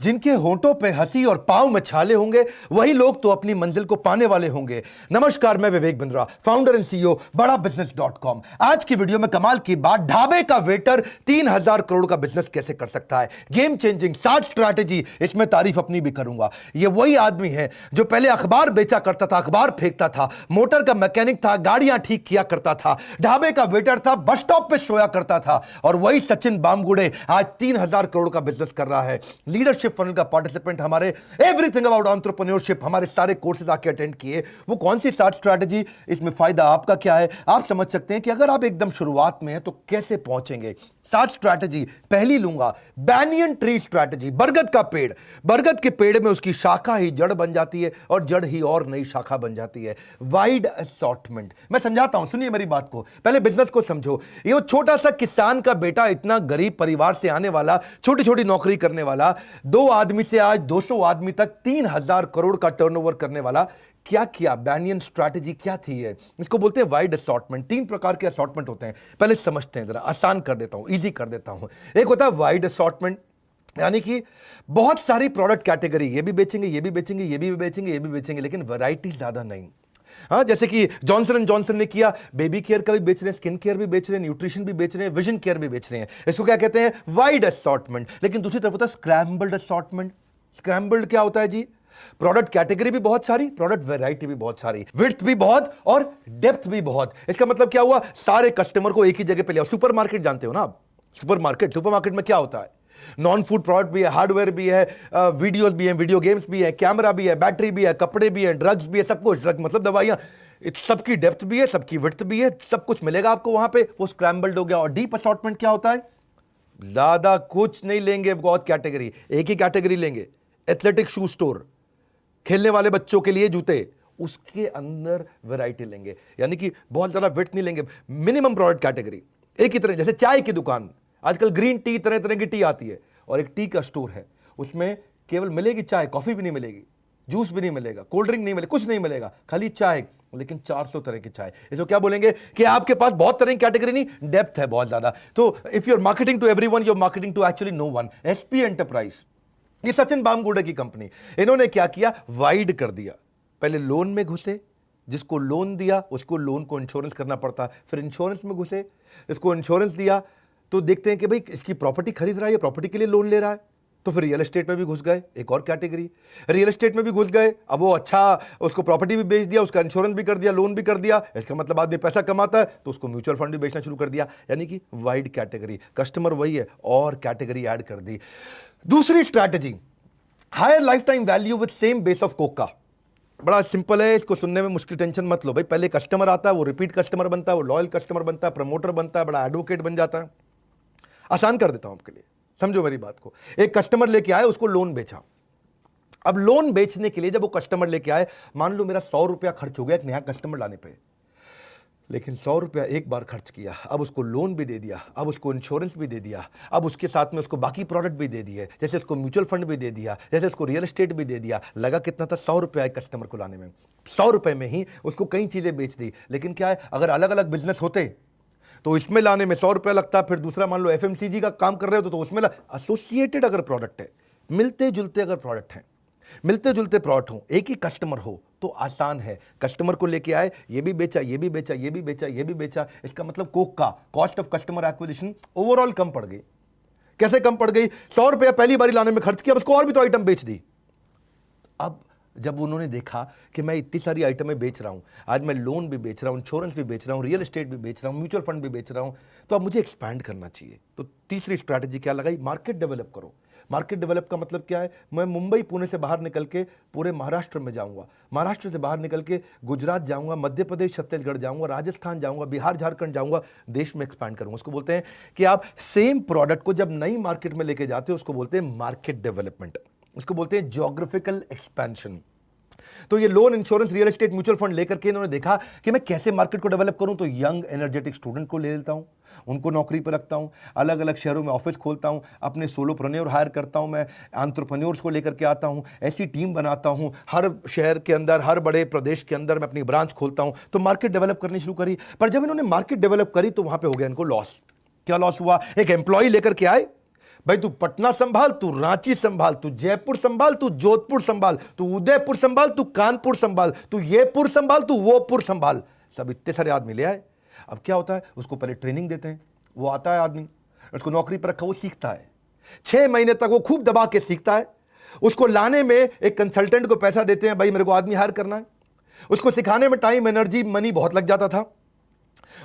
जिनके होंठों पे हंसी और पांव में छाले होंगे वही लोग तो अपनी मंजिल को पाने वाले होंगे। नमस्कार, मैं Vivek Bindra, founder and CEO बड़ा बिजनेस.com। आज की वीडियो में कमाल की बात, ढाबे का वेटर 3000 करोड़ का बिजनेस कैसे कर सकता है। गेम चेंजिंग 60 स्ट्रैटेजी, इसमें तारीफ अपनी भी करूंगा। ये वही आदमी है जो पहले अखबार बेचा करता था, अखबार फेंकता था, मोटर का मैकेनिक था, गाड़ियां ठीक किया करता था, ढाबे का वेटर था, बस स्टॉप पे सोया करता था, और वही सचिन बामगुड़े आज 3000 करोड़ का बिजनेस कर रहा है। लीडरशिप फनल का पार्टिसिपेंट, हमारे एवरीथिंग अबाउट एंटरप्रेन्योरशिप, हमारे सारे कोर्सेज आके अटेंड किए। वो कौन सी 60 स्ट्रैटेजी, इसमें फायदा आपका क्या है, आप समझ सकते हैं कि अगर आप एकदम शुरुआत में हैं तो कैसे पहुंचेंगे। 60 स्ट्रैटेजी पहली लूंगा, बैनियन ट्री स्ट्रैटेजी। बरगद का पेड़, बरगद के पेड़ में उसकी शाखा ही जड़ बन जाती है और जड़ ही और नई शाखा बन जाती है। वाइड असॉर्टमेंट, मैं समझाता हूं, सुनिए मेरी बात को, पहले बिजनेस को समझो। ये वो छोटा सा किसान का बेटा, इतना गरीब परिवार से आने वाला, छोटी छोटी नौकरी करने वाला, 2 आदमी से आज 200 आदमी तक 3000 करोड़ का टर्नओवर करने वाला, क्या किया? बैनियन स्ट्रैटेजी क्या थी? है इसको बोलते हैं वाइड असॉर्टमेंट। 3 प्रकार के असॉर्टमेंट होते हैं, पहले समझते हैं, जरा आसान कर देता हूं, इजी कर देता हूं। एक होता है वाइड असॉर्टमेंट, यानी कि बहुत सारी प्रोडक्ट कैटेगरी, ये भी बेचेंगे, ये भी बेचेंगे, ये भी बेचेंगे, ये भी बेचेंगे, लेकिन वैरायटी ज्यादा नहीं। हाँ, जैसे कि जॉनसन एंड जॉनसन ने किया, बेबी केयर का भी बेच रहे हैं, स्किन केयर भी बेच रहे हैं, न्यूट्रिशन भी बेच रहे हैं, विजन केयर भी बेच रहे हैं। इसको क्या कहते हैं? Wide assortment. लेकिन दूसरी तरफ होता है स्क्रैम्बल्ड असॉर्टमेंट। स्क्रैम्बल्ड क्या होता है जी? प्रोडक्ट कैटेगरी भी बहुत सारी, प्रोडक्ट वैरायटी भी बहुत सारी, विड्थ भी बहुत और डेप्थ भी बहुत। इसका मतलब क्या हुआ? सारे कस्टमर को एक ही जगह पे लिया। सुपरमार्केट जानते हो ना आप? सुपरमार्केट में क्या होता है? नॉन फूड प्रोडक्ट भी है, हार्डवेयर भी है, वीडियोस भी है, वीडियो गेम्स भी है, कैमरा भी है, बैटरी भी है, कपड़े भी है, ड्रग्स भी है, सब कुछ। ड्रग मतलब दवाइयां, सबकी डेप्थ भी है, सबकी विड्थ भी है, सब कुछ मिलेगा आपको वहां पे। वो स्क्रैम्बल्ड हो गया। और डीप असॉर्टमेंट क्या होता है? ज्यादा कुछ नहीं लेंगे, बहुत कैटेगरी, एक ही कैटेगरी लेंगे। एथलेटिक शू स्टोर, खेलने वाले बच्चों के लिए जूते, उसके अंदर वैरायटी लेंगे, यानी कि बहुत ज्यादा विड्थ नहीं लेंगे, मिनिमम प्रोडक्ट कैटेगरी एक ही तरह। जैसे चाय की दुकान, आजकल ग्रीन टी, तरह तरह की टी आती है, और एक टी का स्टोर है, उसमें केवल मिलेगी चाय, कॉफी भी नहीं मिलेगी, जूस भी नहीं मिलेगा, कोल्ड ड्रिंक नहीं मिलेगा, कुछ नहीं मिलेगा, खाली चाय, लेकिन 400 तरह की चाय। इसको क्या बोलेंगे कि आपके पास बहुत तरह की कैटेगरी नहीं, डेप्थ है बहुत ज्यादा। तो if you are marketing to everyone, you are marketing to actually no one. SP enterprise, ये सचिन बामगुड़े की कंपनी, इन्होंने क्या किया? वाइड कर दिया। पहले लोन में घुसे, जिसको लोन दिया उसको लोन को इंश्योरेंस करना पड़ता, फिर इंश्योरेंस में घुसे, इसको इंश्योरेंस दिया तो देखते हैं कि भाई इसकी प्रॉपर्टी खरीद रहा है, प्रॉपर्टी के लिए लोन ले रहा है, तो फिर रियल एस्टेट में भी घुस गए, एक और कैटेगरी। रियल एस्टेट में भी घुस गए, अब वो अच्छा, उसको प्रॉपर्टी भी बेच दिया, उसका इंश्योरेंस भी कर दिया, लोन भी कर दिया। इसका मतलब आदमी पैसा कमाता है तो उसको म्यूचुअल फंड भी बेचना शुरू कर दिया, यानी कि वाइड कैटेगरी। कस्टमर वही है और कैटेगरी ऐड कर दी। दूसरी strategy, higher life time value with same base of कोका। बड़ा सिंपल है, इसको सुनने में मुश्किल, टेंशन मत लो भाई। पहले कस्टमर आता है, वो रिपीट कस्टमर बनता है, वो लॉयल कस्टमर बनता है, प्रमोटर बनता है, बड़ा एडवोकेट बन जाता है। आसान कर देता हूं आपके लिए, समझो मेरी बात को। एक कस्टमर लेके आए, उसको लोन बेचा। अब लोन बेचने के लिए जब वो कस्टमर लेके आए, मान लो मेरा 100 रुपया खर्च हो गया एक नया कस्टमर लाने पे, लेकिन 100 रुपया एक बार खर्च किया, अब उसको लोन भी दे दिया, अब उसको इंश्योरेंस भी दे दिया, अब उसके साथ में उसको बाकी प्रोडक्ट भी दे दिए, जैसे उसको म्यूचुअल फंड भी दे दिया, जैसे उसको रियल एस्टेट भी दे दिया। लगा कितना था? 100 रुपया एक कस्टमर को लाने में। 100 रुपए में ही उसको कई चीजें बेच दी। लेकिन क्या है, अगर अलग अलग बिजनेस होते तो इसमें लाने में 100 रुपया लगता, फिर दूसरा मान लो एफएमसीजी का काम कर रहे हो तो उसमें एसोसिएटेड अगर प्रोडक्ट है, मिलते जुलते अगर प्रोडक्ट हैं, मिलते जुलते प्रोडक्ट हो, एक ही कस्टमर हो तो आसान है। कस्टमर को लेके आए, ये भी बेचा, ये भी बेचा, ये भी बेचा, ये भी बेचा। इसका मतलब कोक का cost of customer acquisition overall कम पड़ गई। कैसे कम पड़ गई? 100 रुपया पहली बारी लाने में खर्च किया, उसको और भी तो आइटम बेच दी। अब जब उन्होंने देखा कि मैं इतनी सारी आइटमें बेच रहा हूं, आज मैं लोन भी बेच रहा हूं, इंश्योरेंस भी बेच रहा हूं, रियल एस्टेट भी बेच रहा हूं, म्यूचुअल फंड भी बेच रहा हूं, तो अब मुझे एक्सपैंड करना चाहिए। तो तीसरी स्ट्रैटेजी क्या लगाई? मार्केट डेवलप करो। मार्केट डेवलप का मतलब क्या है? मैं मुंबई पुणे से बाहर निकल के पूरे महाराष्ट्र में जाऊंगा, महाराष्ट्र से बाहर निकल के गुजरात जाऊंगा, मध्य प्रदेश छत्तीसगढ़ जाऊंगा, राजस्थान जाऊंगा, बिहार झारखंड जाऊंगा, देश में एक्सपैंड करूंगा। उसको बोलते हैं कि आप सेम प्रोडक्ट को जब नई मार्केट में लेके जाते हो, उसको बोलते हैं मार्केट डेवलपमेंट, उसको बोलते हैं ज्योग्राफिकल एक्सपेंशन। तो ये loan, insurance, real estate, mutual fund लेकर के इन्होंने देखा कि मैं कैसे मार्केट को डेवलप करूं। तो यंग एनर्जेटिक स्टूडेंट को ले लेता हूं, उनको नौकरी पर रखता हूं, अलग अलग शहरों में ऑफिस खोलता हूं, अपने सोलोप्रेन्योर हायर करता हूं, मैं एंटरप्रेन्योर्स को लेकर के आता हूं, ऐसी टीम बनाता हूं, हर शहर के अंदर, हर बड़े प्रदेश के अंदर मैं अपनी ब्रांच खोलता हूं। तो मार्केट डेवलप करनी शुरू करी। पर जब इन्होंने मार्केट डेवलप करी तो वहां पर हो गया इनको लॉस। क्या लॉस हुआ? एक एम्प्लॉय लेकर के आए, भाई तू पटना संभाल, तू रांची संभाल, तू जयपुर संभाल, तू जोधपुर संभाल, तू उदयपुर संभाल, तू कानपुर संभाल, तू ये पुर संभाल, तू वो पुर संभाल। सब इतने सारे आदमी ले आए। अब क्या होता है, उसको पहले ट्रेनिंग देते हैं, वो आता है आदमी, उसको नौकरी पर रखा, वो सीखता है 6 महीने तक, वो खूब दबा के सीखता है। उसको लाने में एक कंसल्टेंट को पैसा देते हैं, भाई मेरे को आदमी हायर करना है। उसको सिखाने में टाइम, एनर्जी, मनी बहुत लग जाता था।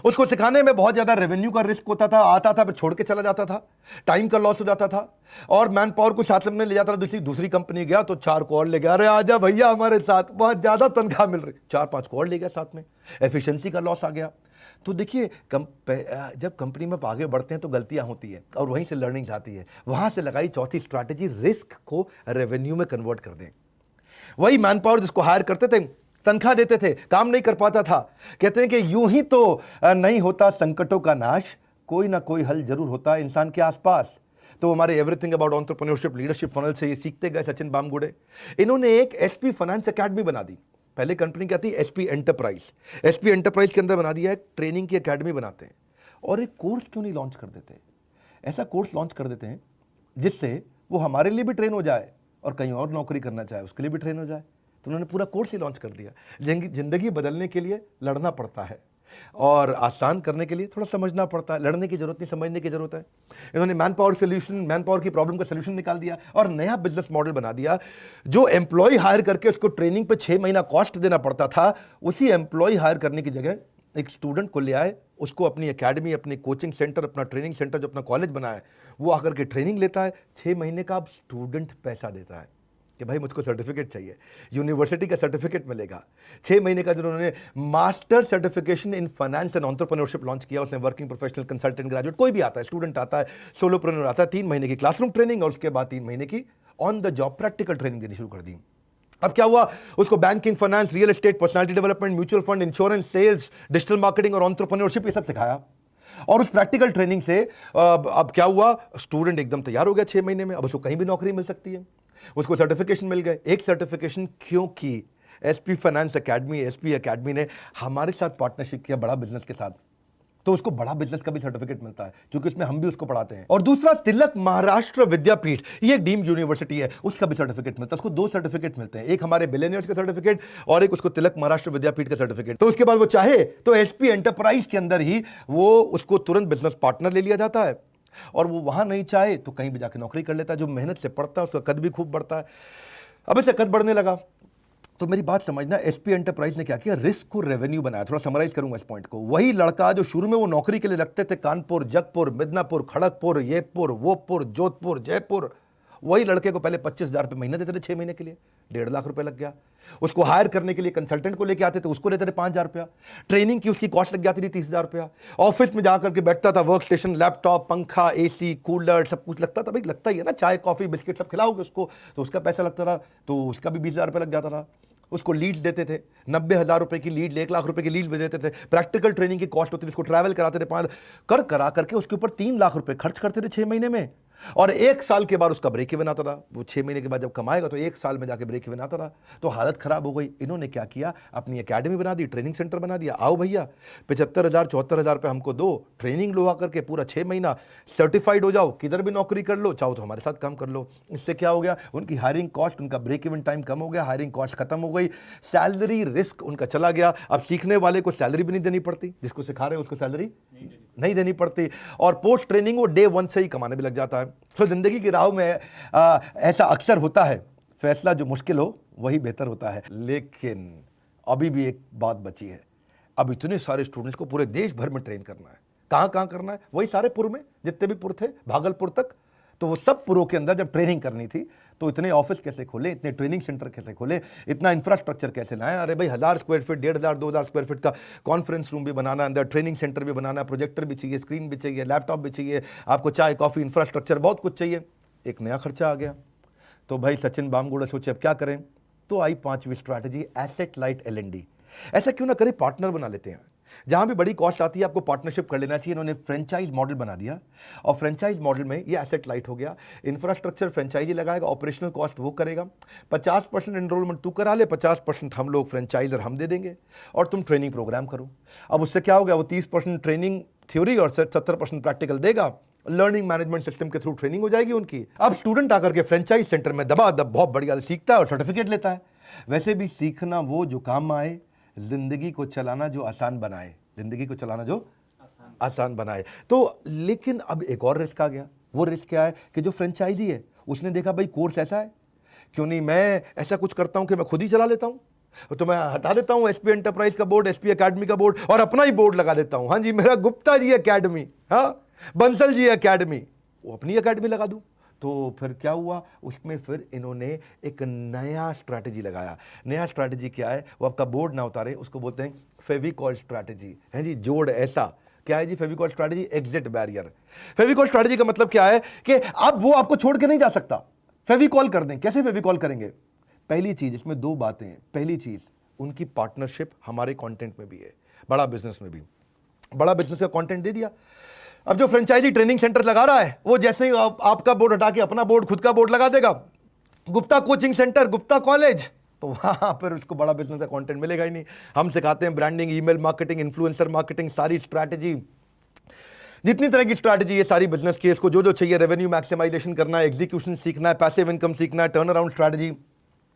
उसको सिखाने में बहुत ज्यादा रेवेन्यू का रिस्क होता था, आता था फिर छोड़ के चला जाता था, टाइम का लॉस हो जाता था। और मैन पावर को साथ में ले जाता था, दूसरी कंपनी गया तो 4 को और ले गया, अरे आजा भैया हमारे साथ, बहुत ज्यादा तनख्वाह मिल रही, 4-5 को और ले गया साथ में, एफिशिएंसी का लॉस आ गया। तो देखिए जब कंपनी में आगे बढ़ते हैं तो गलतियां होती है और वहीं से लर्निंग्स आती है। वहां से लगाई चौथी स्ट्रैटेजी, रिस्क को रेवेन्यू में कन्वर्ट कर दें। वही मैन पावर जिसको हायर करते थे, तनख्वाह देते थे, काम नहीं कर पाता था, कहते हैं कि यूं ही तो नहीं होता संकटों का नाश, कोई ना कोई हल जरूर होता है इंसान के आसपास। तो हमारे everything about entrepreneurship leadership funnel से ये सीखते गए सचिन बामगुड़े। इन्होंने एक एसपी फाइनेंस एकेडमी बना दी। पहले कंपनी क्या थी, एसपी एंटरप्राइज। एसपी एंटरप्राइज के अंदर बना दिया है, ट्रेनिंग की एकेडमी बनाते हैं। और एक कोर्स क्यों नहीं लॉन्च कर देते, ऐसा कोर्स लॉन्च कर देते हैं जिससे वो हमारे लिए भी ट्रेन हो जाए और कहीं और नौकरी करना चाहे उसके लिए भी ट्रेन हो जाए। तो उन्होंने पूरा कोर्स ही लॉन्च कर दिया। जिंदगी बदलने के लिए लड़ना पड़ता है और आसान करने के लिए थोड़ा समझना पड़ता है। लड़ने की जरूरत नहीं, समझने की जरूरत है। इन्होंने man power solution, man power की प्रॉब्लम का सोल्यूशन निकाल दिया और नया बिजनेस मॉडल बना दिया। जो एम्प्लॉय हायर करके उसको ट्रेनिंग पे 6 महीना कॉस्ट देना पड़ता था, उसी एम्प्लॉय हायर करने की जगह एक स्टूडेंट को ले आए, उसको अपनी एकेडमी, अपनी कोचिंग सेंटर, अपना ट्रेनिंग सेंटर जो अपना कॉलेज बनाया, वो आकर के ट्रेनिंग लेता है। 6 महीने का अब स्टूडेंट पैसा देता है कि भाई मुझको सर्टिफिकेट चाहिए, यूनिवर्सिटी का सर्टिफिकेट मिलेगा। 6 महीने का जो उन्होंने master certification in finance and entrepreneurship launch किया, उसमें वर्किंग प्रोफेशनल, कंसल्टेंट, ग्रेजुएट कोई भी आता है, स्टूडेंट आता है, सोलोप्रेन्योर आता है, 3 महीने की क्लासरूम ट्रेनिंग और उसके बाद 3 महीने की on the job practical training देनी शुरू कर दी। अब क्या हुआ, उसको banking, finance, real estate, personality development, mutual fund, insurance, sales, digital marketing और एंटरप्रेन्योरशिप ये सब सिखाया। और उस प्रैक्टिकल ट्रेनिंग से अब क्या हुआ, स्टूडेंट एकदम तैयार हो गया 6 महीने में। अब उसको कहीं भी नौकरी मिल सकती है, उसको सर्टिफिकेशन मिल गए। एक सर्टिफिकेशन क्योंकि SP finance academy, SP academy ने हमारे साथ पार्टनरशिप किया बड़ा बिजनेस के साथ, तो उसको बड़ा बिजनेस का भी सर्टिफिकेट मिलता है क्योंकि उसमें हम भी उसको पढ़ाते हैं। और दूसरा, तिलक महाराष्ट्र विद्यापीठ, ये एक डीम्ड यूनिवर्सिटी है, उसका भी सर्टिफिकेट मिलता है। उसको 2 सर्टिफिकेट मिलते हैं, एक हमारे बिलियनियर्स का सर्टिफिकेट और एक उसको तिलक महाराष्ट्र विद्यापीठ का सर्टिफिकेट। तो उसके बाद वो चाहे तो एसपी एंटरप्राइज के अंदर ही वो उसको तुरंत बिजनेस पार्टनर ले लिया जाता है। और वो वहां नहीं चाहे तो कहीं भी जाके नौकरी कर लेता है। जो मेहनत से पढ़ता है उसका कद भी खूब बढ़ता है। अब इसे कद बढ़ने लगा तो मेरी बात समझना, एसपी एंटरप्राइज ने क्या किया, रिस्क को रेवेन्यू बनाया। थोड़ा समराइज करूंगा इस पॉइंट को। वही लड़का जो शुरू में वो नौकरी के लिए लगते थे, कानपुर, जगपुर, मिदनापुर, खड़गपुर, ये पुर, वो पुर, जोधपुर, जयपुर, वही लड़के को पहले 25,000 रुपये महीना देते थे 6 महीने के लिए, 1.5 लाख रुपए लग गया। उसको हायर करने के लिए कंसल्टेंट को लेके आते थे, उसको लेते थे 5,000 रुपया। ट्रेनिंग की उसकी कॉस्ट लग जाती थी 30,000 रुपया। ऑफिस में जाकर के बैठता था, वर्क स्टेशन, लैपटॉप, पंखा, एसी, कूलर, सब कुछ लगता था। भाई लगता ही है ना, चाय कॉफी बिस्किट सब खिलाओगे उसको तो उसका पैसा लगता था, तो उसका भी 20,000 रुपये लग जाता था। उसको लीड्स देते थे, 90,000 रुपए की लीड, 1 लाख रुपए की लीड भी देते थे। प्रैक्टिकल ट्रेनिंग की कॉस्ट होती थी, उसको ट्रैवल कराते थे, 5 करा करके उसके ऊपर 3 लाख रुपए खर्च करते थे 6 महीने में। और 1 साल के बाद उसका ब्रेक इवन आता था। वो 6 महीने के बाद जब कमाएगा तो 1 साल में जाके ब्रेक इवन आता था। तो हालत खराब हो गई। इन्होंने क्या किया, अपनी एकेडमी बना दी, ट्रेनिंग सेंटर बना दिया। आओ भैया 75,000 74,000 रुपए हमको दो, ट्रेनिंग लो आकर के, पूरा 6 महीना सर्टिफाइड हो जाओ, किधर भी नौकरी कर लो, चाहो तो हमारे साथ काम कर लो। इससे क्या हो गया, उनकी हायरिंग कॉस्ट, उनका ब्रेक इवन टाइम कम हो गया, हायरिंग कॉस्ट खत्म हो गई, सैलरी रिस्क उनका चला गया। अब सीखने वाले को सैलरी भी नहीं देनी पड़ती, जिसको सिखा रहे हो उसको सैलरी नहीं देनी पड़ती। और पोस्ट ट्रेनिंग वो डे 1 से ही कमाने भी लग जाता है। तो जिंदगी की राह में ऐसा अक्सर होता है, फैसला जो मुश्किल हो वही बेहतर होता है। लेकिन अभी भी एक बात बची है, अब इतने सारे स्टूडेंट्स को पूरे देश भर में ट्रेन करना है। कहाँ कहाँ करना है, वही सारे पुर में, जितने भी पुर थे भागलपुर तक। तो वो सब पुरों के अंदर जब ट्रेनिंग करनी थी तो इतने ऑफिस कैसे खोले, इतने ट्रेनिंग सेंटर कैसे खोले, इतना इंफ्रास्ट्रक्चर कैसे लाएं। अरे भाई 1,000 स्क्वायर फीट, 1,500 2,000 स्क्वायर फीट का कॉन्फ्रेंस रूम भी बनाना, अंदर ट्रेनिंग सेंटर भी बनाना, प्रोजेक्टर भी चाहिए, स्क्रीन भी चाहिए, लैपटॉप भी चाहिए, आपको चाय कॉफी इंफ्रास्ट्रक्चर बहुत कुछ चाहिए। एक नया खर्चा आ गया। तो भाई सचिन बामगुड़े सोचे अब क्या करें। तो आई 5वीं स्ट्रैटेजी, एसेट लाइट L&D। ऐसा क्यों ना करें, पार्टनर बना लेते हैं। जहां भी बड़ी कॉस्ट आती है आपको पार्टनरशिप कर लेना चाहिए। इन्होंने फ्रेंचाइज मॉडल बना दिया और फ्रेंचाइज मॉडल में ये एसेट लाइट हो गया। इंफ्रास्ट्रक्चर फ्रेंचाइजी लगाएगा, ऑपरेशनल कॉस्ट वो करेगा, 50% एनरोलमेंट तू करा ले, 50% हम लोग फ्रेंचाइजर हम दे देंगे और तुम ट्रेनिंग प्रोग्राम करो। अब उससे क्या हो गया, वो 30% ट्रेनिंग थ्योरी और 70% प्रैक्टिकल देगा लर्निंग मैनेजमेंट सिस्टम के थ्रू ट्रेनिंग हो जाएगी उनकी। अब स्टूडेंट आकर के फ्रेंचाइज सेंटर में दबा दब बहुत बढ़िया सीखता है और सर्टिफिकेट लेता है। वैसे भी सीखना वो जो काम आए, जिंदगी को चलाना जो आसान बनाए, जिंदगी को चलाना जो आसान बनाए। तो लेकिन अब एक और रिस्क आ गया। वो रिस्क क्या है कि जो फ्रेंचाइजी है उसने देखा भाई कोर्स ऐसा है, क्यों नहीं मैं ऐसा कुछ करता हूं कि मैं खुद ही चला लेता हूं। तो मैं हटा देता हूं एसपी एंटरप्राइज का बोर्ड, एसपी एकेडमी का बोर्ड और अपना ही बोर्ड लगा देता हूं। हाँ जी, मेरा गुप्ता जी एकेडमी, हाँ बंसल जी एकेडमी, वो अपनी एकेडमी लगा दूं। तो फिर क्या हुआ उसमें, फिर इन्होंने एक नया स्ट्रैटेजी लगाया। नया स्ट्रैटेजी क्या है, वो आपका बोर्ड ना उतारे, उसको बोलते हैं फेविकॉल स्ट्रैटेजी। है जी, जोड़ ऐसा क्या है जी Fevicol strategy, exit barrier. Fevicol strategy का मतलब क्या है कि अब वो आपको छोड़ के नहीं जा सकता, फेविकॉल कर दें। कैसे फेविकॉल करेंगे? पहली चीज, इसमें दो बातें हैं। पहली चीज, उनकी पार्टनरशिप हमारे कंटेंट में भी है, बड़ा बिजनेस में भी। बड़ा बिजनेस का कंटेंट दे दिया। अब जो फ्रेंचाइजी ट्रेनिंग सेंटर लगा रहा है वो जैसे ही आपका बोर्ड हटा के अपना बोर्ड, खुद का बोर्ड लगा देगा, Gupta coaching centre, Gupta college, तो वहां पर उसको बड़ा बिजनेस का कंटेंट मिलेगा ही नहीं। हम सिखाते हैं branding, email marketing, influencer marketing, सारी स्ट्रैटेजी, जितनी तरह की स्ट्रैटेजी है सारी बिजनेस केस को जो जो चाहिए, रेवेन्यू मैक्सिमाइजेशन करना है, एग्जीक्यूशन सीखना है, पैसिव इनकम सीखना है, turn around strategy,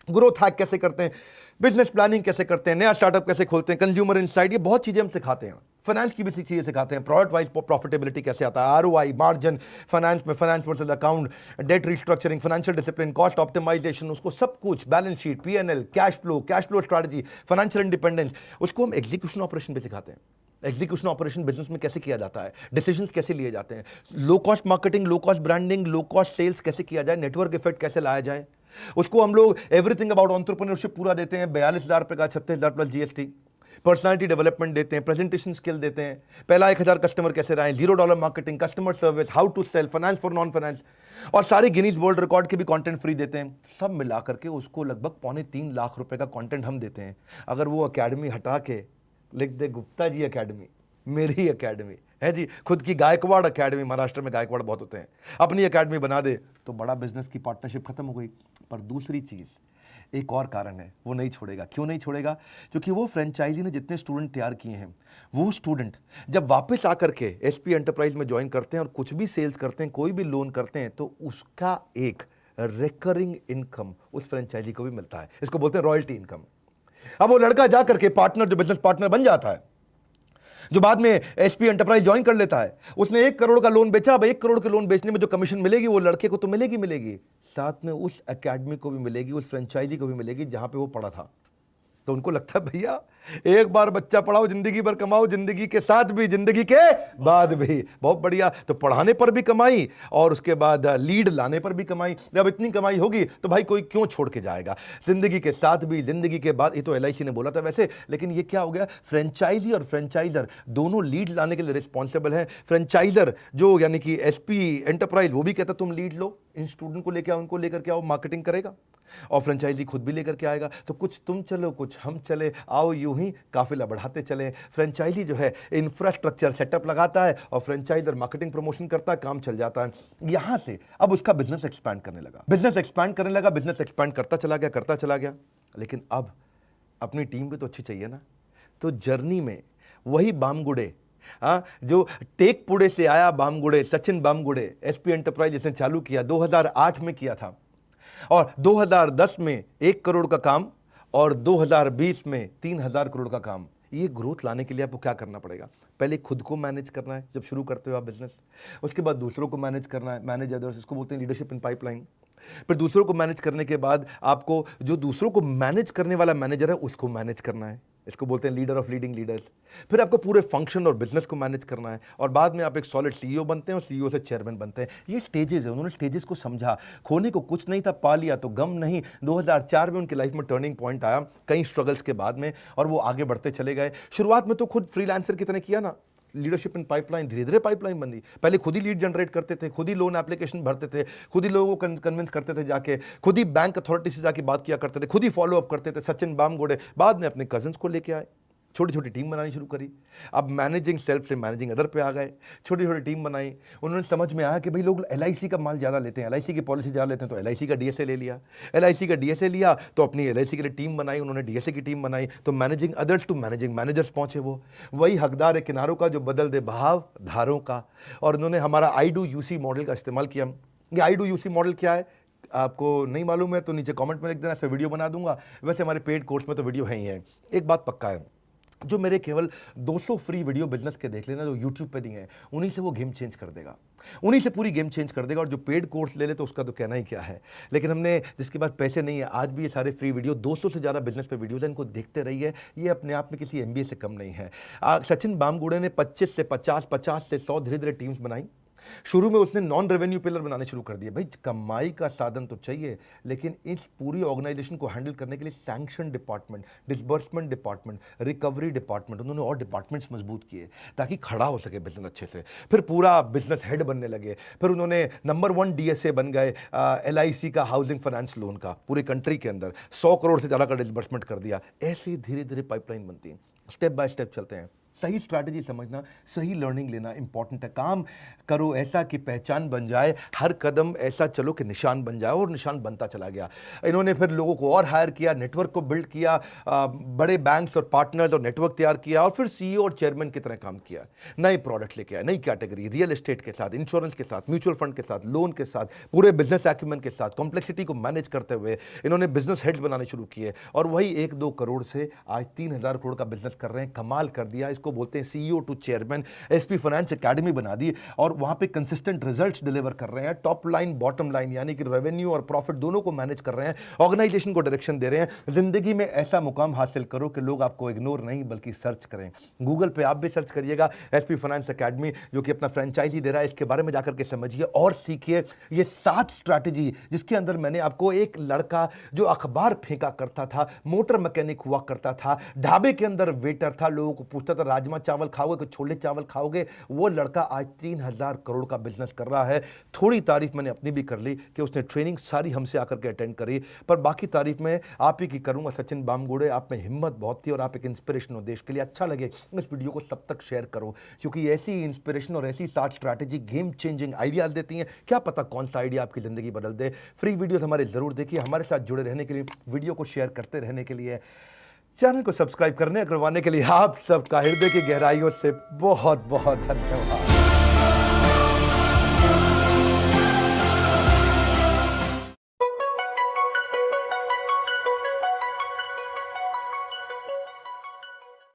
growth hack कैसे करते हैं, बिजनेस प्लानिंग कैसे करते हैं, नया स्टार्टअप कैसे खोलते हैं, कंज्यूमर इनसाइट, ये बहुत चीजें हम सिखाते हैं। फाइनेंस की भी चीजें सिखाते हैं, प्रोडक्ट वाइज प्रॉफिटेबिलिटी कैसे आता है, आरओआई, मार्जिन, फाइनेंस में finance versus account, debt restructuring, financial discipline, cost optimization, उसको सब कुछ, balance sheet, PNL, cash flow strategy, financial independence, उसको हम एग्जीक्यूशन ऑपरेशन पे सिखाते हैं। एग्जीक्यूशन ऑपरेशन बिजनेस में कैसे किया जाता है, डिसीजंस कैसे लिए जाते हैं, low cost marketing, low cost branding, low cost sales कैसे किया जाए, नेटवर्क इफेक्ट कैसे लाया जाए, उसको हम लोग एवरीथिंग अबाउट एंटरप्रेन्योरशिप पूरा देते हैं। 42,000 रुपए का, 36,000 प्लस जीएसटी। पर्सनालिटी डेवलपमेंट देते हैं, प्रेजेंटेशन स्किल देते हैं, पहला 1,000 कस्टमर कैसे रहे, $0 marketing, customer service, how to sell, finance for non finance, और सारे गिनीज वर्ल्ड रिकॉर्ड के भी कंटेंट फ्री देते हैं। सब मिला करके उसको लगभग 2.25 लाख रुपए का कंटेंट हम देते हैं। अगर वो एकेडमी हटा के लिख दे गुप्ता जी एकेडमी, मेरी एकेडमी है जी, खुद की गायकवाड़ एकेडमी, महाराष्ट्र में गायकवाड़ बहुत होते हैं, अपनी एकेडमी बना दे, तो बड़ा बिजनेस की पार्टनरशिप खत्म हो गई। पर दूसरी चीज, एक और कारण है, वो नहीं छोड़ेगा। क्यों नहीं छोड़ेगा? क्योंकि वो फ्रेंचाइजी ने जितने स्टूडेंट तैयार किए हैं, वो स्टूडेंट जब वापस आकर के एसपी एंटरप्राइज में ज्वाइन करते हैं और कुछ भी सेल्स करते हैं, कोई भी लोन करते हैं, तो उसका एक रिकरिंग इनकम उस फ्रेंचाइजी को भी मिलता है। इसको बोलते हैं रॉयल्टी इनकम। अब वो लड़का जाकर के पार्टनर, जो बिजनेस पार्टनर बन जाता है, जो बाद में एसपी एंटरप्राइज ज्वाइन कर लेता है, उसने 1 करोड़ का लोन बेचा। अब 1 करोड़ के लोन बेचने में जो कमीशन मिलेगी वो लड़के को तो मिलेगी, साथ में उस एकेडमी को भी मिलेगी, उस फ्रेंचाइजी को भी मिलेगी जहां पे वो पढ़ा था। तो उनको लगता है भैया एक बार बच्चा पढ़ाओ, जिंदगी भर कमाओ, जिंदगी के साथ भी, जिंदगी के बाद भी। बहुत बढ़िया। तो पढ़ाने पर भी कमाई और उसके बाद लीड लाने पर भी कमाई। जब इतनी कमाई होगी तो भाई कोई क्यों छोड़ के जाएगा, जिंदगी के साथ भी, जिंदगी के बाद। ये तो एलआईसी ने बोला था वैसे, लेकिन ये क्या हो गया, फ्रेंचाइजी और फ्रेंचाइजर दोनों लीड लाने के लिए रिस्पॉन्सिबल है। फ्रेंचाइजर जो यानी कि एसपी एंटरप्राइज, वो भी कहता तुम लीड लो, इन स्टूडेंट को लेकर, उनको लेकर के आओ, मार्केटिंग करेगा, और फ्रेंचाइजी खुद भी लेकर के आएगा। तो कुछ तुम चलो, कुछ हम चले, आओ यूं ही काफिला बढ़ाते चले। फ्रेंचाइजी जो है इंफ्रास्ट्रक्चर सेटअप लगाता है और फ्रेंचाइजर मार्केटिंग प्रमोशन करता है, काम चल जाता है। यहां से अब उसका बिजनेस एक्सपैंड करने लगा, बिजनेस एक्सपैंड करता चला गया। लेकिन अब अपनी टीम भी तो अच्छी चाहिए ना। तो जर्नी में वही बामगुड़े, जो टेकपुड़े से आया बामगुड़े, सचिन बामगुड़े, एसपी एंटरप्राइज जिसने चालू किया 2008 में किया था, और 2010 में 1 करोड़ का काम, और 2020 में 3,000 करोड़ का काम। ये ग्रोथ लाने के लिए आपको क्या करना पड़ेगा? पहले खुद को मैनेज करना है जब शुरू करते हो आप बिजनेस, उसके बाद दूसरों को मैनेज करना है, मैनेज अदर्स, इसको बोलते हैं लीडरशिप इन पाइपलाइन। फिर दूसरों को मैनेज करने के बाद आपको जो दूसरों को मैनेज करने वाला मैनेजर है उसको मैनेज करना है, इसको बोलते हैं लीडर ऑफ लीडिंग लीडर्स। फिर आपको पूरे फंक्शन और बिजनेस को मैनेज करना है, और बाद में आप एक सॉलिड सीईओ बनते हैं और सीईओ से चेयरमैन बनते हैं। ये स्टेजेस है, उन्होंने स्टेजेस को समझा। खोने को कुछ नहीं था, पा लिया तो गम नहीं। 2004 में उनकी लाइफ में टर्निंग पॉइंट आया, कई स्ट्रगल्स के बाद में, और वो आगे बढ़ते चले गए। शुरुआत में तो खुद फ्रीलांसर की तरह किया ना, लीडरशिप इन पाइपलाइन, धीरे धीरे पाइपलाइन बनी। पहले खुद ही लीड जनरेट करते थे, खुद ही लोन एप्लीकेशन भरते थे, खुद ही लोगों को कन्विंस करते थे जाके, खुद ही बैंक अथॉरिटी से जाके बात किया करते थे, खुद ही फॉलो अप करते थे। सचिन बामगुड़े बाद में अपने कजिन्स को लेके आए, छोटी छोटी टीम बनानी शुरू करी। अब मैनेजिंग सेल्फ से मैनेजिंग अदर पे आ गए, छोटी छोटी टीम बनाई। उन्होंने समझ में आया कि भाई लोग LIC का माल ज़्यादा लेते हैं, LIC की पॉलिसी ज़्यादा लेते हैं, तो LIC का DSA ले लिया। LIC का DSA लिया तो अपनी LIC के लिए टीम बनाई, उन्होंने DSA की टीम बनाई, तो managing others to managing managers पहुंचे। वो वही हकदार है किनारों का जो बदल दे बहाव धारों का। और उन्होंने हमारा I2UC मॉडल का इस्तेमाल किया। ये I2UC मॉडल क्या है, आपको नहीं मालूम है तो नीचे कमेंट में लिख देना, इस पर वीडियो बना दूंगा। वैसे हमारे पेड कोर्स में तो वीडियो है ही है। एक बात पक्का है, जो मेरे केवल 200 फ्री वीडियो बिजनेस के देख लेना जो यूट्यूब पे नहीं है, उन्हीं से वो गेम चेंज कर देगा, उन्हीं से पूरी गेम चेंज कर देगा। और जो पेड कोर्स ले ले तो उसका तो कहना ही क्या है। लेकिन हमने जिसके पास पैसे नहीं है, आज भी ये सारे फ्री वीडियो 200 से ज़्यादा बिजनेस पे वीडियोज हैं, इनको देखते रहिए। ये अपने आप में किसी MBA से कम नहीं है। सचिन बामगुड़े ने 25 से 50, 50 से 100 धीरे धीरे टीम्स बनाई। शुरू में उसने नॉन रेवेन्यू पिलर बनाने शुरू कर दिए। भाई कमाई का साधन तो चाहिए, लेकिन इस पूरी ऑर्गेनाइजेशन को हैंडल करने के लिए sanction department, disbursement department, recovery department, उन्होंने और डिपार्टमेंट्स मजबूत किए ताकि खड़ा हो सके बिजनेस अच्छे से। फिर पूरा बिजनेस हेड बनने लगे। फिर उन्होंने नंबर 1 DSA बन गए LIC का हाउसिंग फाइनेंस लोन का, पूरी कंट्री के अंदर 100 करोड़ से ज़्यादा का डिसबर्समेंट कर दिया। ऐसे धीरे धीरे पाइपलाइन बनती है, स्टेप बाय स्टेप चलते हैं। सही स्ट्रैटेजी समझना, सही लर्निंग लेना इंपॉर्टेंट है। काम करो ऐसा कि पहचान बन जाए, हर कदम ऐसा चलो कि निशान बन जाए, और निशान बनता चला गया। इन्होंने फिर लोगों को और हायर किया, नेटवर्क को बिल्ड किया, बड़े बैंक्स और पार्टनर्स और नेटवर्क तैयार किया, और फिर CEO और चेयरमैन की तरह काम किया। नए प्रोडक्ट लेके आए, नई कैटेगरी, रियल एस्टेट के साथ, इंश्योरेंस के साथ, म्यूचुअल फंड के साथ, लोन के साथ, पूरे बिजनेस एक्यूमेंट के साथ, कॉम्प्लेक्सिटी को मैनेज करते हुए इन्होंने बिजनेस हेड्स बनाने शुरू किए। और वही 1-2 करोड़ से आज 3000 करोड़ का बिजनेस कर रहे हैं। कमाल कर दिया। इसको बोलते हैं CEO to chairman. SP finance academy बना दी और वहां पे कंसिस्टेंट रिजल्ट्स डिलीवर कर रहे हैं। टॉप लाइन बॉटम लाइन यानी कि रेवेन्यू और प्रॉफिट दोनों को मैनेज कर रहे हैं, ऑर्गेनाइजेशन को डायरेक्शन दे रहे हैं। जिंदगी में ऐसा मुकाम हासिल करो कि लोग आपको इग्नोर नहीं बल्कि सर्च करें। गूगल पे आप भी सर्च करिएगा SP फाइनेंस एकेडमी, जो कि अपना फ्रेंचाइजी दे रहा है। इसके बारे में जाकर के समझिए और सीखिए। ये 7 स्ट्रैटेजी जिसके अंदर मैंने आपको, एक लड़का जो अखबार फेंका करता था, मोटर मैकेनिक हुआ करता था, ढाबे के अंदर वेटर था, लोगों को पूछता था राजमा चावल खाओगे कि छोले चावल खाओगे, वो लड़का आज 3000 करोड़ का बिजनेस कर रहा है। थोड़ी तारीफ मैंने अपनी भी कर ली कि उसने ट्रेनिंग सारी हमसे आकर के अटेंड करी, पर बाकी तारीफ मैं आप ही की करूंगा। सचिन बामगुड़े, आप में हिम्मत बहुत थी और आप एक इंस्पिरेशन हो देश के लिए। अच्छा लगे इस वीडियो को सब तक शेयर करो, क्योंकि ऐसी इंस्पिरेशन और ऐसी 7 स्ट्रैटेजी गेम चेंजिंग आइडियाज देती हैं। क्या पता कौन सा आइडिया आपकी जिंदगी बदल दे। फ्री वीडियोस हमारे जरूर देखिए। हमारे साथ जुड़े रहने के लिए, वीडियो को शेयर करते रहने के लिए, चैनल को सब्सक्राइब करवाने के लिए आप सबका हृदय की गहराइयों से बहुत बहुत धन्यवाद।